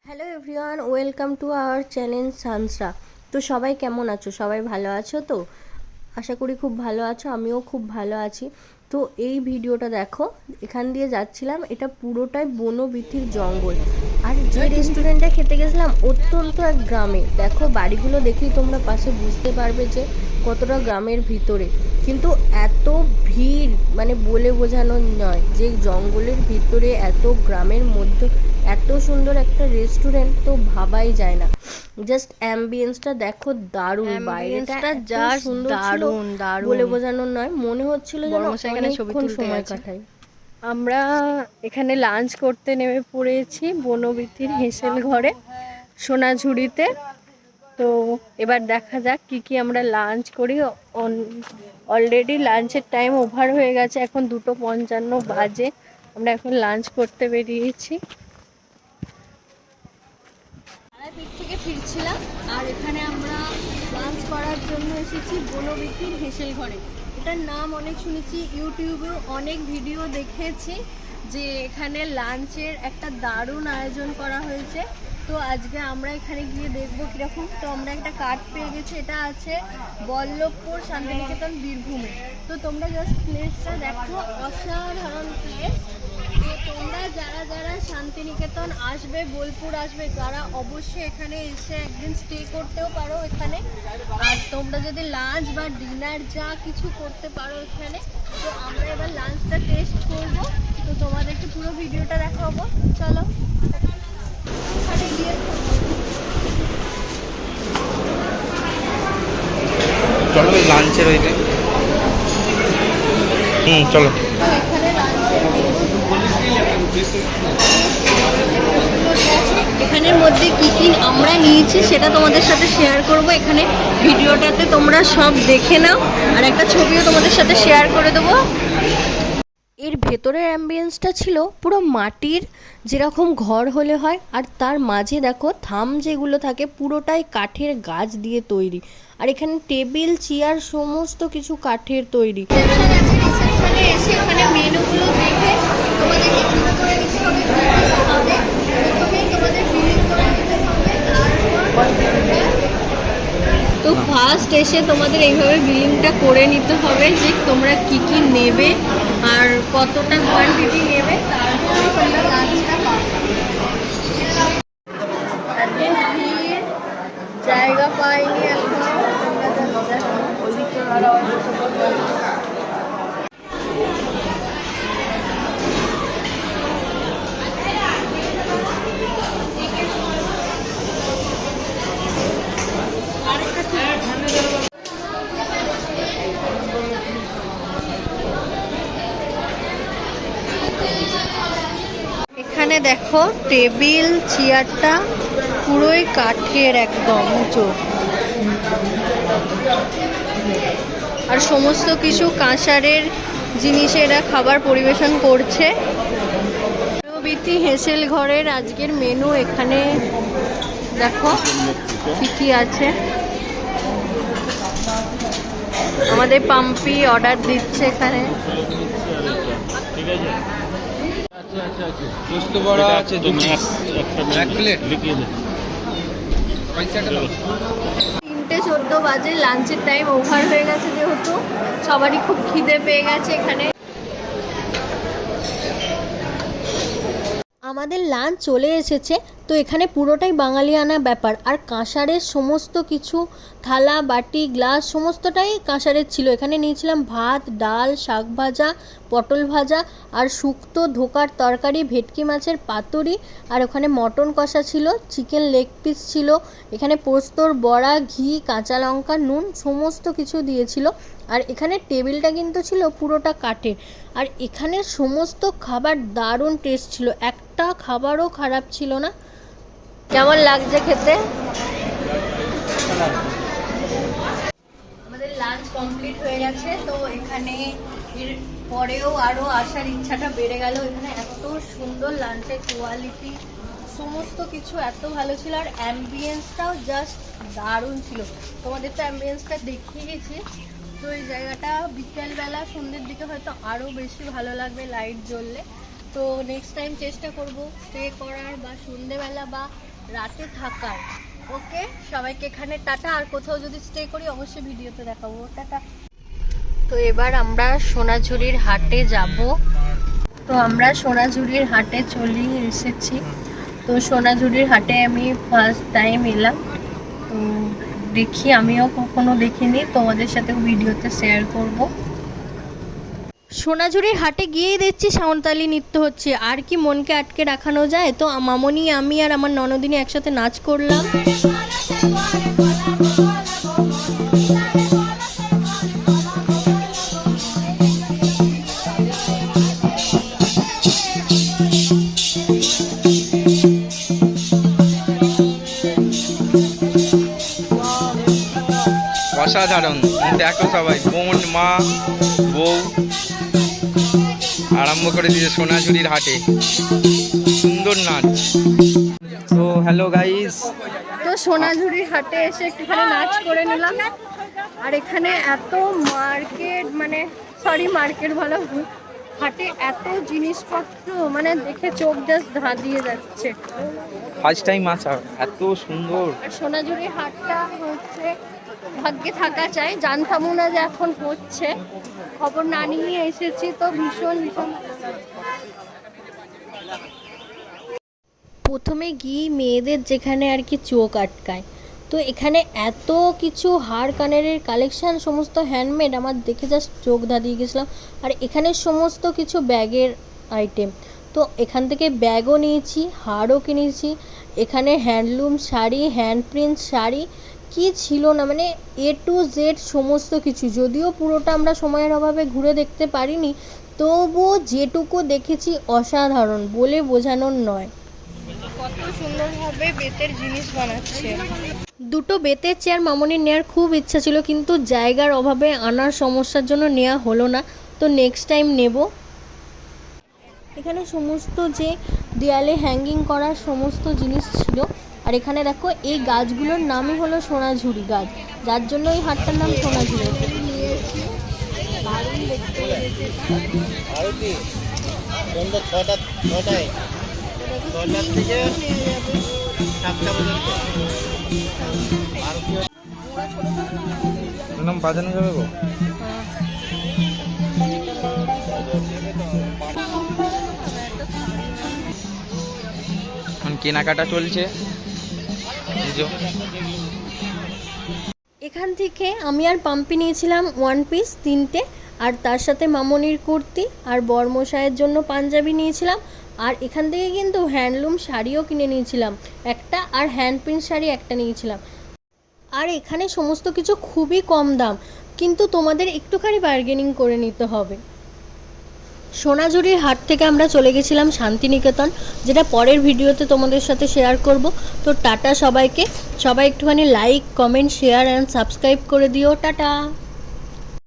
Hello everyone, welcome to our channel Sansara. তো সবাই কেমন আছো? সবাই ভালো আছো তো? আশা করি খুব ভালো আছো, আমিও খুব ভালো আছি। তো এই ভিডিওটা দেখো, এখান দিয়ে যাচ্ছিলাম, এটা পুরোটাই বনবিথির জঙ্গল। আর যে রেস্টুরেন্টে খেতে গেছিলাম অত্যন্ত এক গ্রামে। দেখো বাড়িগুলো দেখেই তোমরা পাশে বুঝতে পারবে যে কতটা গ্রামের ভিতরে, কিন্তু এত ভিড় মানে বলে বোঝানো নয় যে জঙ্গলের ভিতরে এত গ্রামের মধ্যে এত সুন্দর একটা রেস্টুরেন্ট তো ভাবাই যায় না। জাস্ট অ্যাম্বিয়েন্সটা দেখো, দারুণ। বাইরেটা যা সুন্দর ছিল বলে বোঝানোর নয়, মনে হচ্ছিল যেন অনেকক্ষণ সময় কাটাই। আমরা এখানে লাঞ্চ করতে নেমে পড়েছি বনবিথির হেঁসেল ঘরে সোনাঝুরিতে। তো এবার দেখা যাক কি কি আমরা লাঞ্চ করি। অলরেডি লাঞ্চের টাইম ওভার হয়ে গেছে, এখন 2:55 বাজে। আমরা এখন লাঞ্চ করতে বেরিয়েছি। তারাপীঠ থেকে ফিরছিলাম আর এখানে আমরা লাঞ্চ করার জন্য এসেছি বনবিথির হেঁসেল ঘরে। এটার নাম অনেক শুনেছি, ইউটিউবেও অনেক ভিডিও দেখেছি যে এখানে লাঞ্চের একটা দারুণ আয়োজন করা হয়েছে। তো আজকে আমরা এখানে গিয়ে দেখবো কীরকম। তো আমরা একটা কার্ড পেয়ে গেছি, এটা আছে বল্লভপুর শান্তিনিকেতন বীরভূমে। তো তোমরা জাস্ট প্লেসটা দেখো, অসাধারণ প্লেস। তো তোমরা যারা যারা শান্তিনিকেতন আসবে, বোলপুর আসবে, তারা অবশ্যই এখানে এসে একদিন স্টে করতেও পারো এখানে। আর তোমরা যদি লাঞ্চ বা ডিনার যা কিছু করতে পারো এখানে। তো আমরা এবার লাঞ্চটা টেস্ট করব, তো তোমাদেরকে পুরো ভিডিওটা দেখাবো। চলো ওখানে গিয়ে চলো লাঞ্চের ওইটা। চলো। এখানে এখানের মধ্যে কি কি আমরা নিয়েছি সেটা তোমাদের সাথে শেয়ার করব এখানে ভিডিওটাতে, তোমরা সব দেখে নাও। আর একটা ছবিও তোমাদের সাথে শেয়ার করে দেবো। এর ভেতরের অ্যাম্বিয়েন্সটা ছিল পুরো মাটির, যেরকম ঘর হলে হয়। আর তার মাঝে দেখো থাম যেগুলো থাকে পুরোটাই কাঠের গাছ দিয়ে তৈরি। আর এখানে টেবিল চেয়ার সমস্ত কিছু কাঠের তৈরি। এসে এখানে মেনুগুলো দেখে তোমাদেরকে ঠিক করে নিতে হবে প্রথমেই তোমাদের বিলিং করে নিতে হবে। তো ফার্স্ট এসে তোমাদের এইভাবে বিলিংটা করে নিতে হবে যে তোমরা কি কি নেবে আর কতটা কোয়ান্টিটি নেবে, তারপরে তোমরা লাঞ্চটা পাবে। জায়গা পাইনি এখন। এখানে দেখো টেবিল চেয়ারটা পুরোই কাঠের, একদম উঁচু। আর সমস্ত কিছু কাঁসারের জিনিসে এরা খাবার পরিবেশন করছে। বনবিথি হেঁসেল ঘরের আজকের মেনু এখানে দেখো কি কি আছে। আমাদের পাম্পি অর্ডার দিচ্ছে এখানে। পোস্ত বড়া আছে, এক প্লেট লিখিয়ে দে। 3:14 বাজে, লাঞ্চের টাইম ওভার হয়ে গেছে যেহেতু সবারই খুব খিদে পেয়ে গেছে। এখানে আমাদের লাঞ্চ চলে এসেছে। তো এখানে পুরোটাই বাঙালিয়ানা ব্যাপার। আর কাঁসারের সমস্ত কিছু থালা বাটি গ্লাস সমস্তটাই কাঁসারের ছিল। এখানে নিয়েছিলাম ভাত, ডাল, শাক ভাজা, পটল ভাজা আর শুক্তো, ধোকার তরকারি, ভেটকি মাছের পাতুরি। আর ওখানে মটন কষা ছিল, চিকেন লেগ পিস ছিল, এখানে পোস্তর বড়া, ঘি, কাঁচা লঙ্কা, নুন সমস্ত কিছু দিয়েছিল। আর এখানে টেবিলটা কিন্তু ছিল পুরোটা কাঠের। আর এখানে সমস্ত খাবার দারুণ টেস্ট ছিল, একটা খাবারও খারাপ ছিল না। কেমন লাগছে খেতে? আমাদের লাঞ্চ কমপ্লিট হয়ে গেছে। তো এখানে এর পরেও আরও আসার ইচ্ছাটা বেড়ে গেল। এখানে এত সুন্দর লাঞ্চের কোয়ালিটি, সমস্ত কিছু এত ভালো ছিল। আর অ্যাম্বিয়েন্সটাও জাস্ট দারুণ ছিল। তোমাদের তো অ্যাম্বিয়েন্সটা দেখিয়ে গেছি। তো এই জায়গাটা বিকেলবেলা সন্ধ্যের দিকে হয়তো আরও বেশি ভালো লাগবে লাইট জ্বললে। তো নেক্সট টাইম চেষ্টা করব স্টে করার, বা সন্ধ্যেবেলা বা রাতে থাকার। ওকে, সবাইকে এখানে টাটা। আর কোথাও যদি স্টে করি অবশ্যই ভিডিওতে দেখাবো। টাটা। তো এবার আমরা সোনাঝুরির হাটে যাব। তো আমরা সোনাঝুরির হাটে চলে এসেছি। তো সোনাঝুরির হাটে আমি ফার্স্ট টাইম এলাম। তো দেখি, আমিও কখনো দেখিনি, তোমাদের সাথেও ভিডিওতে শেয়ার করব। সোনাঝুরির হাটে গিয়েই দেখছি সাঁওতালি নৃত্য হচ্ছে, আর কি মনকে আটকে রাখানো যায়। তো মামনি, আমি আর আমার ননদিনী একসাথে নাচ করলাম। অসাধারণ, দেখো সবাই, বোন, মা, বউ আরম্ভ করে দিয়েছে সোনাঝুরির হাটে। সুন্দর নাচ। তো হ্যালো গাইস, তো সোনাঝুরির হাটে এসে একটুখানি নাচ করে নিলাম। আর এখানে এত মার্কেট, মানে মার্কেট ভালো, হাটে এত জিনিসপত্র, মানে দেখে চোখ জাস্ট ধাঁধিয়ে যাচ্ছে। ফার্স্ট টাইম আসা, এত সুন্দর। আর সোনাঝুরির হাটটা হচ্ছে ভাগ্যে থাকা চাই, জানতামও না যে এখন হচ্ছে, খবর না নিয়ে এসেছি। তো ভীষণ ভীষণ প্রথমে গিয়ে মেয়েদের যেখানে আর কি চোখ আটকায়, তো এখানে এত কিছু হার কানের কালেকশান, সমস্ত হ্যান্ডমেড, আমার দেখে জাস্ট চোখ ধাঁধিয়ে গেছিলাম। আর এখানে সমস্ত কিছু ব্যাগের আইটেম, তো এখান থেকে ব্যাগও নিয়েছি, হারও কিনেছি। এখানে handloom sari, hand print sari, কি ছিল না, মানে A to Z সমস্ত কিছু। যদিও পুরোটা আমরা সময়ের অভাবে ঘুরে দেখতে পারিনি, তবুও যেটুকু দেখেছি অসাধারণ, বলে বোঝানোর নয়। কত সুন্দরভাবে বেতের জিনিস বানাচ্ছে। দুটো বেতের চেয়ার মামনির নেওয়ার খুব ইচ্ছা ছিল, কিন্তু জায়গার অভাবে আনার সমস্যার জন্য নেওয়া হলো না। তো নেক্সট টাইম নেব। এখানে সমস্ত যে দেয়ালে হ্যাঙ্গিং করার সমস্ত জিনিস ছিল। আর এখানে দেখো, এই গাছগুলোর নামই হলো সোনাঝুরি গাছ, যার জন্য এই হাটটার নাম সোনাঝুরি। বাজানো যাবে গো। কেনাকাটা চলছে। এখান থেকে আমি আর পাম্পি নিয়েছিলাম 1 পিস 3টে, আর তার সাথে মামনির কুর্তি আর বরমশাইয়ের জন্য পাঞ্জাবি নিয়েছিলাম। আর এখান থেকে কিন্তু হ্যান্ডলুম শাড়িও কিনে নিয়েছিলাম একটা, আর হ্যান্ড প্রিন্ট শাড়ি একটা নিয়েছিলাম। আর এখানে সমস্ত কিছু খুবই কম দাম, কিন্তু তোমাদের একটুখানি বার্গেনিং করে নিতে হবে। সোনাঝুরির হাট থেকে আমরা চলে গেছিলাম শান্তিনিকেতন, যেটা পরের ভিডিওতে তোমাদের সাথে শেয়ার করব। তো টাটা সবাইকে, সবাই একটুখানি like, comment, share and subscribe করে দিও। টাটা।